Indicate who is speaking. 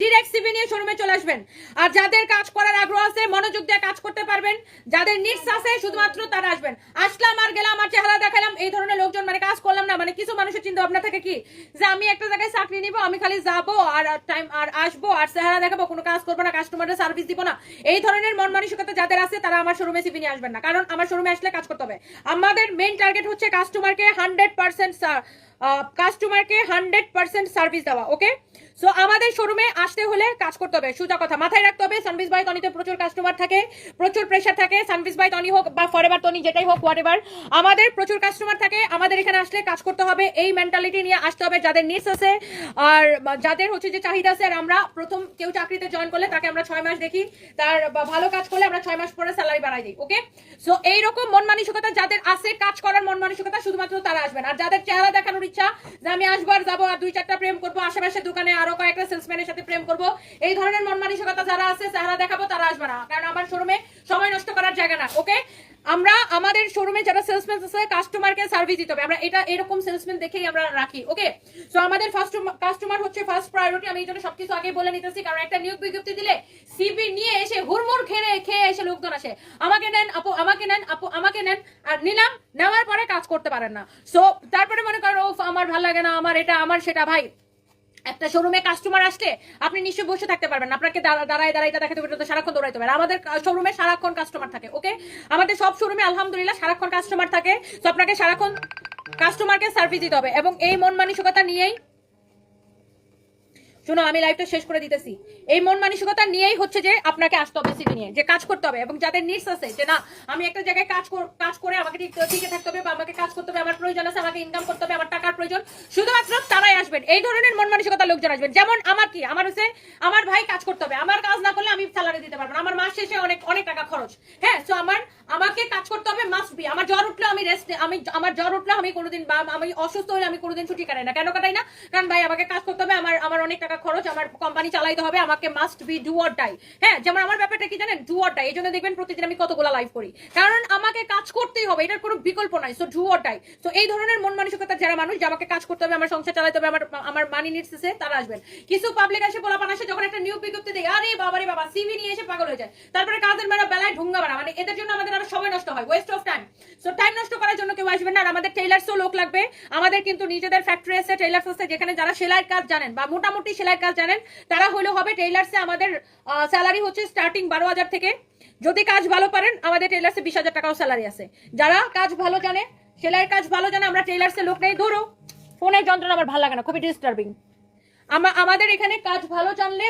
Speaker 1: Direct CV নিয়ে শোরুমে চলে আসবেন। আর যাদের কাজ করার আগ্রহ আছে, মনোযোগ দিয়ে কাজ করতে পারবেন, যাদের নিডস আছে, শুধুমাত্র তারা আসবেন। আসলাম আর গেলাম আর চেহারা দেখালাম, এই ধরনের লোকজন মানে কাজ করলাম না। মানে কিছু মানুষের চিন্তা ভাবনা থাকে কি যে আমি একটা জায়গায় চাকরি নিব, আমি খালি যাবো আর টাইম আর আসবো আর চেহারা দেখাবো, কোনো কাজ করবো না, কাস্টমারের সার্ভিস দিব না। এই ধরনের মন মানসিকতা যাদের আছে তারা আমার শোরুমে সিভি নিয়ে আসবেন না, কারণ আমার শোরুমে আসলে কাজ করতে হবে। আমাদের মেইন টার্গেট হচ্ছে কাস্টমারকে 100% সার্ভিস দেওয়া। ওকে, সো আমাদের শোরুমে আসতে হলে কাজ করতে হবে, সোজা কথা মাথায় রাখতে হবে। সানভিস বাই তনিতে প্রচুর কাস্টমার থাকে, প্রচুর প্রেশার থাকে। সানভিস বাই তনি হোক বা ফরএভার তনি, যেটাই হোক, হোয়াটএভার, আমাদের প্রচুর কাস্টমার থাকে। আমাদের এখানে আসলে কাজ করতে হবে, এই মেন্টালিটি নিয়ে আসতে হবে। যাদের নিডস আছে আর যাদের হচ্ছে যে চাহিদা আছে, আর আমরা প্রথম কেউ চাকরিতে জয়েন করলে তাকে আমরা 6 মাস দেখি, তার ভালো কাজ করলে আমরা 6 মাস পরে স্যালারি বাড়াই দিই। ওকে, সো এইরকম মন মানসিকতা যাদের আছে, কাজ করার মন মানসিকতা, শুধুমাত্র তারা আসবেন। আর যাদের চেহারা দেখানোর ইচ্ছা যে আমি আসবো আর যাবো আর 2-4টা প্রেম করবো, আশেপাশে দোকানে আরো কয়েকটা সেলসম্যানের সাথে প্রেম করবো, এই ধরনের মন মানসিকতা যারা আছে, চেহারা দেখাবো, তারা আসবে না, কারণ আমার শোরুমে সময় নষ্ট করার জায়গা না। ওকে, আমরা আমাদের শোরুমে যারা সেলসম্যান আছে, কাস্টমারকে সার্ভিস দিতে হবে, আমরা এটা এরকম সেলসম্যান দেখেই আমরা রাখি। ওকে, সো আমাদের ফার্স্ট কাস্টমার হচ্ছে ফার্স্ট প্রায়োরিটি। আমি এই জন্য সবকিছু আগে বলে নিতেছি, কারণ একটা নিয়োগ বিজ্ঞপ্তি দিলে সিভি নিয়ে এসে হুড়মুড় খেয়ে এসে লোকজন আসে, আমাকে নেন আপু, আমাকে নেন আপু, আমাকে নেন, আর নিলাম, নেওয়ার পরে কাজ করতে পারেন না। সো তারপরে মনে করেন ও আমার ভালো লাগে না, আমার এটা আমার সেটা। ভাই, একটা শোরুমে কাস্টমার আসলে আপনি নিশ্চয়ই বসে থাকতে পারবেন না, আপনাকে দাঁড়ায় দেখাতে হবে, সারাক্ষণ দৌড়াইতে হবে। আমাদের শোরুমে সারাক্ষণ কাস্টমার থাকে। ওকে, আমাদের সব শোরুমে আলহামদুলিল্লাহ সারাক্ষণ কাস্টমার থাকে, তো আপনাকে সারাক্ষণ কাস্টমারকে সার্ভিস দিতে হবে। এবং এই মন মানসিকতা নিয়েই, শুনো আমি লাইভটা শেষ করে দিতেছি, এই মন মানসিকতা নিয়েই হচ্ছে যে আপনাকে আসতে হবে সিভি নিয়ে, যে কাজ করতে হবে। এবং যাদের নিডস আছে যে না, আমি একটা জায়গায় কাজ করে আমাকে টিকে থাকতে হবে, বা আমাকে কাজ করতে হবে, আমার প্রয়োজন আছে, আমাকে ইনকাম করতে হবে, আমার টাকার প্রয়োজন, শুধুমাত্র তারাই আসবেন। এই ধরনের মন মানসিকতা লোকজন আসবেন। যেমন আমার হচ্ছে আমার ভাই কাজ করতে হবে, আমার কাজ না করলে আমি স্যালারি দিতে পারবো না, আমার মাস শেষে অনেক অনেক টাকা খরচ। হ্যাঁ, সো আমাকে কাজ করতে হবে, মাস্ট বি। আমার জ্বর উঠলে আমি আমার জ্বর উঠলে আমি কোনোদিন, বা আমি অসুস্থ হলে আমি কোনোদিন ছুটি কাটাই না। কেন কাটাই না? কারণ ভাই আমাকে কাজ করতে হবে, আমার অনেক টাকা খরচ, আমার কোম্পানি চালাইতে হবে, আমাকে must be do or die. হ্যাঁ, যেমন আমার ব্যাপারটা কি জানেন, ডু অর ডাই। এই জন্য দেখবেন প্রতিদিন আমি কতগুলো লাইভ করি, কারণ আমাকে কাজ করতেই হবে, এটার কোনো বিকল্প নাই। So do or die. So এই ধরনের মন মানসিকতা যারা মানুষ, যে আমাকে কাজ করতে হবে, আমার সংসার চালাইতে হবে, আমার মানি নিডস আছে, তারা আসবেন। কিছু পাবলিক আসে, পোলাপান আসে, যখন একটা নিয়োগ বিজ্ঞপ্তি দেয়, আরে বাবারে বাবা, সিভি নিয়ে এসে পাগল হয়ে যায়, তারপরে কাজের মেয়েরা বেলায় ঢুঙ্গা বাড়া, মানে এদের জন্য আমাদের আরো সময় নষ্ট হয়, West of time. So time নষ্ট করার জন্য কেউ আসবেন না। আর আমাদের টেইলার্সও লোক লাগবে, আমাদের কিন্তু নিজেদের ফ্যাক্টরি আছে, টেইলার্স আছে, যেখানে যারা সেলাইয়ের কাজ জানেন বা মোটামুটি সেলাইয়ের কাজ জানেন, তারা হলে হবে। টেইলার্সে আমাদের স্যালারি হচ্ছে স্টার্টিং 12,000 থেকে। যদি কাজ ভালো পারেন, আমাদের টেইলার্সে 20,000 টাকাও স্যালারি আছে। যারা কাজ ভালো জানে, সেলাইয়ের কাজ ভালো জানে, আমরা টেইলার্সে লোক নেই। ধরো ফোনের যন্ত্রণা আমার ভালো লাগে না, খুবই ডিস্টার্বিং। আমাদের এখানে কাজ ভালো জানলে